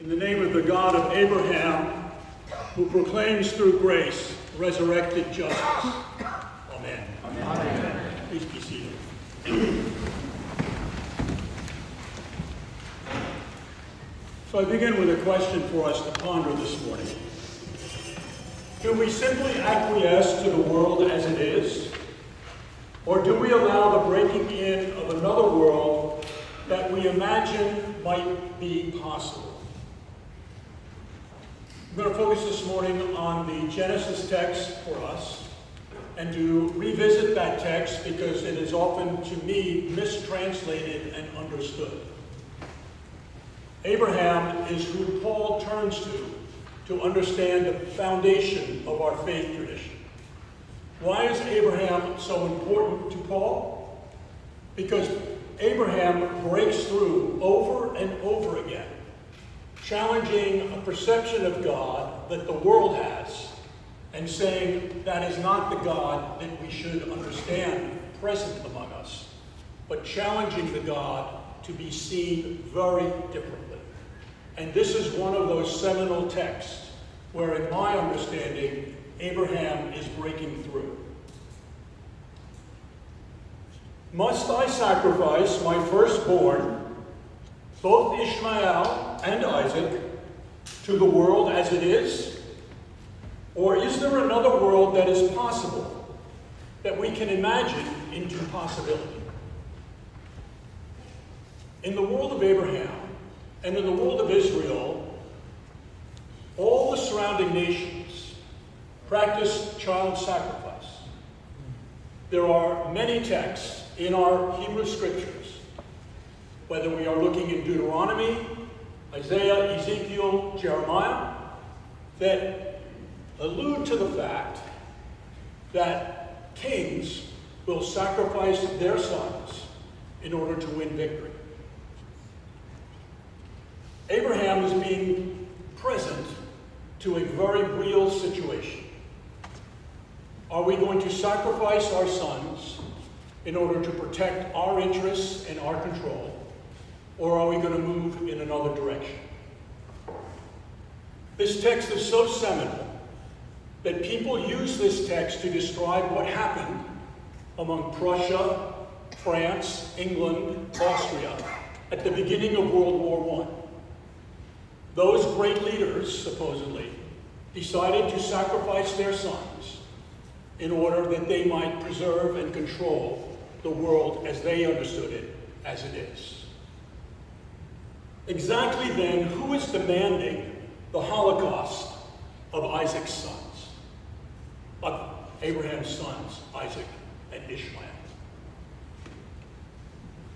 In the name of the God of Abraham, who proclaims through grace resurrected justice. Amen. Amen. Please be seated. So I begin with a question for us to ponder this morning. Do we simply acquiesce to the world as it is? Or do we allow the breaking in of another world that we imagine might be possible? I'm going to focus this morning on the Genesis text for us and to revisit that text because it is often, to me, mistranslated and understood. Abraham is who Paul turns to understand the foundation of our faith tradition. Why is Abraham so important to Paul? Because Abraham breaks through over and over again, challenging a perception of God that the world has, and saying that is not the God that we should understand present among us, but challenging the God to be seen very differently. And this is one of those seminal texts where, in my understanding, Abraham is breaking through. Must I sacrifice my firstborn, both Ishmael and Isaac, to the world as it is? Or is there another world that is possible, that we can imagine into possibility? In the world of Abraham and in the world of Israel, all the surrounding nations practice child sacrifice. There are many texts in our Hebrew scriptures, whether we are looking in Deuteronomy, Isaiah, Ezekiel, Jeremiah, that allude to the fact that kings will sacrifice their sons in order to win victory. Abraham is being present to a very real situation. Are we going to sacrifice our sons in order to protect our interests and our control? Or are we going to move in another direction? This text is so seminal that people use this text to describe what happened among Prussia, France, England, Austria at the beginning of World War I. Those great leaders, supposedly, decided to sacrifice their sons in order that they might preserve and control the world as they understood it, as it is. Exactly then, who is demanding the Holocaust of Isaac's sons, of Abraham's sons, Isaac and Ishmael?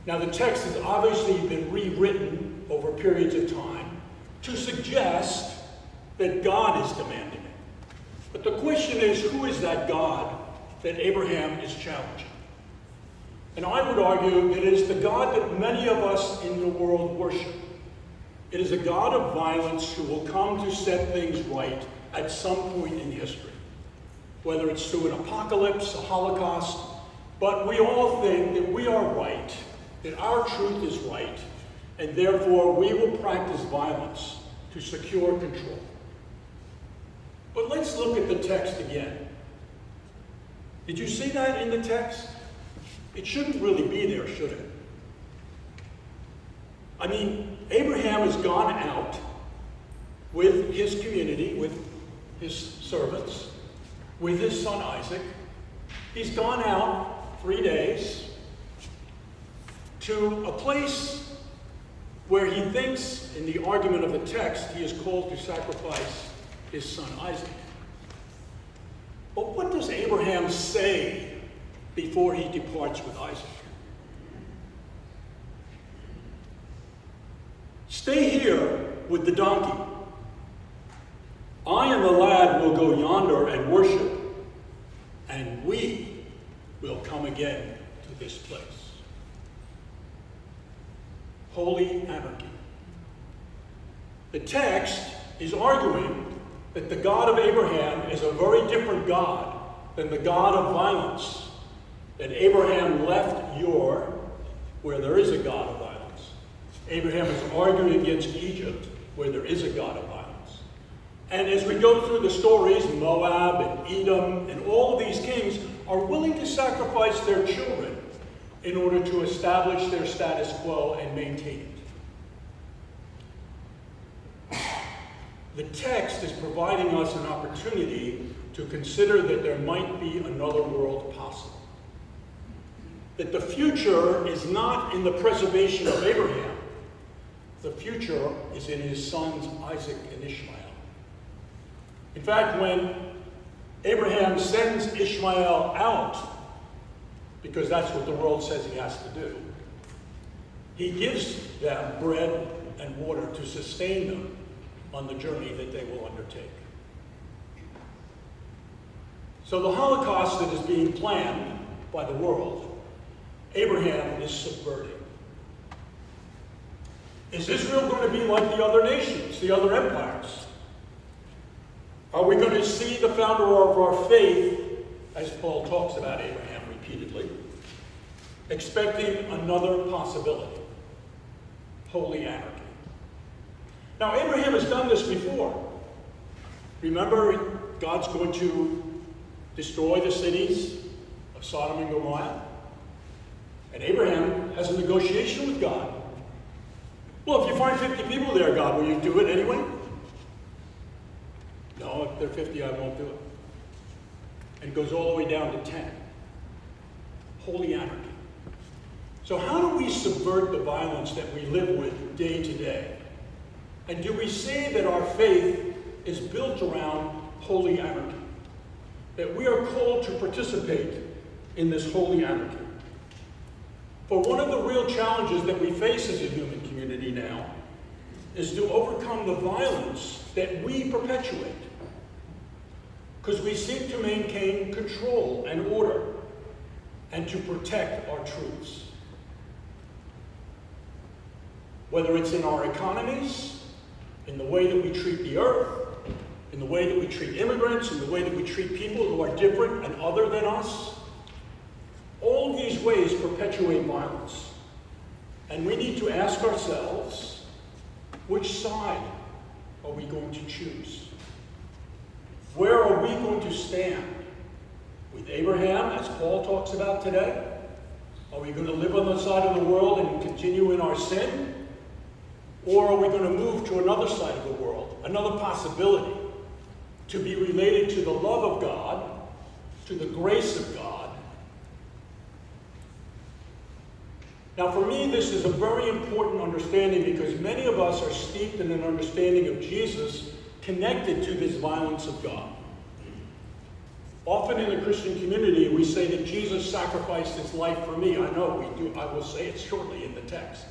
Now, the text has obviously been rewritten over periods of time to suggest that God is demanding it. But the question is, who is that God that Abraham is challenging? And I would argue that it is the God that many of us in the world worship. It is a God of violence who will come to set things right at some point in history, whether it's through an apocalypse, a Holocaust, but we all think that we are right, that our truth is right, and therefore we will practice violence to secure control. But let's look at the text again. Did you see that in the text? It shouldn't really be there, should it? I mean, Abraham has gone out with his community, with his servants, with his son Isaac. He's gone out 3 days to a place where he thinks, in the argument of the text, he is called to sacrifice his son Isaac. But what does Abraham say before he departs with Isaac? Stay here with the donkey. I and the lad will go yonder and worship, and we will come again to this place. Holy anarchy. The text is arguing that the God of Abraham is a very different God than the God of violence, that Abraham left Ur, where there is a God of violence. Abraham is arguing against Egypt where there is a God of violence. And as we go through the stories, Moab and Edom and all of these kings are willing to sacrifice their children in order to establish their status quo and maintain it. The text is providing us an opportunity to consider that there might be another world possible. That the future is not in the preservation of Abraham. The future is in his sons Isaac and Ishmael. In fact, when Abraham sends Ishmael out, because that's what the world says he has to do, he gives them bread and water to sustain them on the journey that they will undertake. So the Holocaust that is being planned by the world, Abraham is subverting. Is Israel going to be like the other nations, the other empires? Are we going to see the founder of our faith, as Paul talks about Abraham repeatedly, expecting another possibility? Holy anarchy. Now, Abraham has done this before. Remember, God's going to destroy the cities of Sodom and Gomorrah. And Abraham has a negotiation with God. Well, if you find 50 people there, God, will you do it anyway? No, if they're 50, I won't do it. And it goes all the way down to 10. Holy anarchy. So how do we subvert the violence that we live with day to day? And do we see that our faith is built around holy anarchy? That we are called to participate in this holy anarchy? For one of the real challenges that we face as a human community now is to overcome the violence that we perpetuate. Because we seek to maintain control and order and to protect our truths. Whether it's in our economies, in the way that we treat the earth, in the way that we treat immigrants, in the way that we treat people who are different and other than us, all of these ways perpetuate violence. And we need to ask ourselves, which side are we going to choose? Where are we going to stand? With Abraham, as Paul talks about today? Are we going to live on the side of the world and continue in our sin? Or are we going to move to another side of the world, another possibility, to be related to the love of God, to the grace of God? Now, for me, this is a very important understanding because many of us are steeped in an understanding of Jesus connected to this violence of God. Often in the Christian community, we say that Jesus sacrificed his life for me. I know we do. I will say it shortly in the text,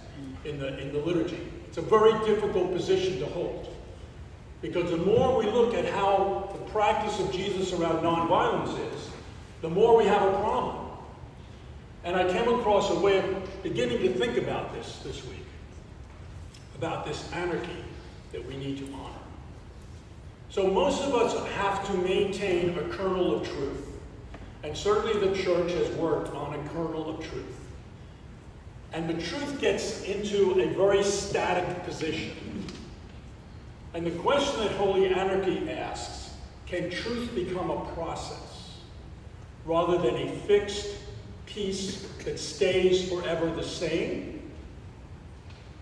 in the liturgy. It's a very difficult position to hold. Because the more we look at how the practice of Jesus around nonviolence is, the more we have a problem. And I came across a way of beginning to think about this week, about this anarchy that we need to honor. So most of us have to maintain a kernel of truth. And certainly the church has worked on a kernel of truth. And the truth gets into a very static position. And the question that Holy Anarchy asks, can truth become a process rather than a fixed piece that stays forever the same?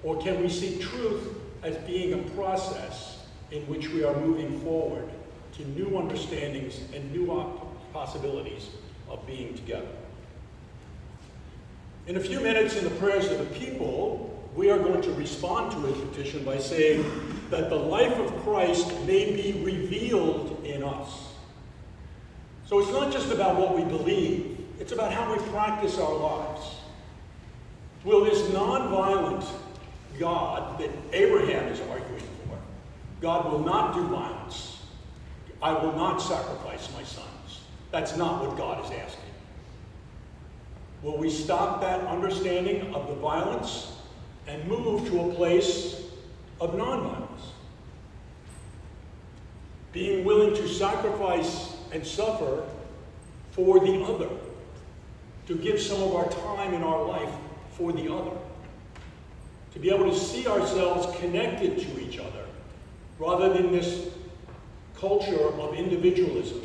Or can we see truth as being a process in which we are moving forward to new understandings and new possibilities of being together? In a few minutes in the prayers of the people, we are going to respond to his petition by saying that the life of Christ may be revealed in us. So it's not just about what we believe, it's about how we practice our lives. Will this nonviolent God that Abraham is arguing for, God will not do violence. I will not sacrifice my sons. That's not what God is asking. Will we stop that understanding of the violence and move to a place of nonviolence? Being willing to sacrifice and suffer for the other. To give some of our time in our life for the other. To be able to see ourselves connected to each other rather than this culture of individualism,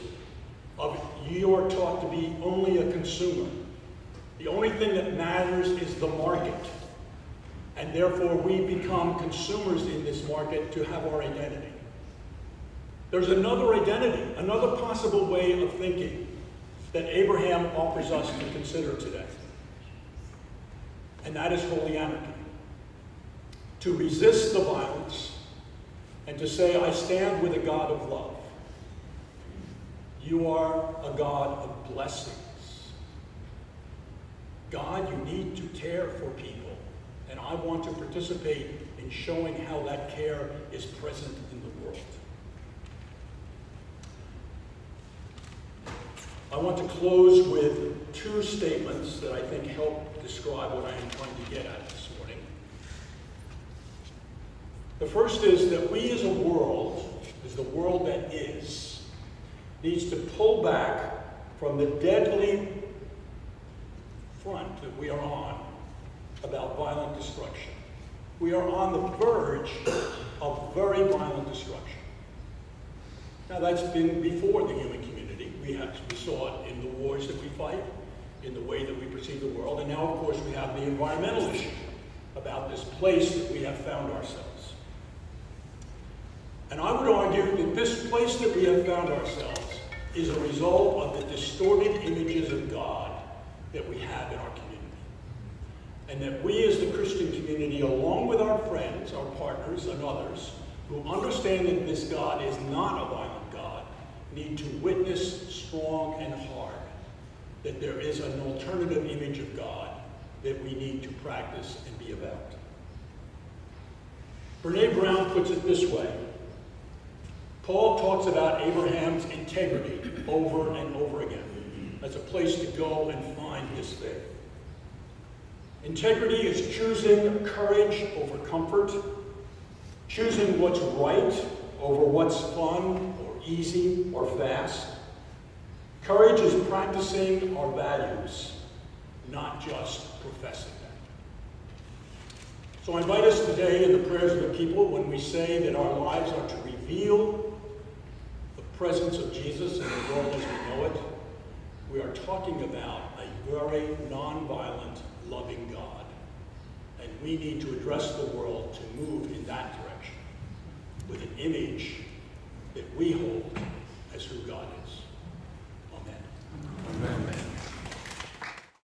of you are taught to be only a consumer. The only thing that matters is the market. And therefore we become consumers in this market to have our identity. There's another identity, another possible way of thinking that Abraham offers us to consider today. And that is holy anarchy. To resist the violence and to say, I stand with a God of love. You are a God of blessings. God, you need to care for people. And I want to participate in showing how that care is present in the world. I want to close with two statements that I think help describe what I am trying to get at this morning. The first is that we as a world, as the world that is, needs to pull back from the deadly front that we are on about violent destruction. We are on the verge of very violent destruction. Now that's been before the human community. We saw it in the wars that we fight, in the way that we perceive the world, and now of course we have the environmental issue about this place that we have found ourselves. And I would argue that this place that we have found ourselves is a result of the distorted images of God that we have in our community. And that we as the Christian community, along with our friends, our partners, and others, who understand that this God is not a violent God, need to witness strong and hard that there is an alternative image of God that we need to practice and be about. Brene Brown puts it this way. Paul talks about Abraham's integrity over and over again as a place to go and find his faith. Integrity is choosing courage over comfort, choosing what's right over what's fun or easy or fast. Courage is practicing our values, not just professing them. So I invite us today in the prayers of the people when we say that our lives are to reveal the presence of Jesus in the world as we know it. We are talking about a very nonviolent, loving God. And we need to address the world to move in that direction with an image that we hold as who God is.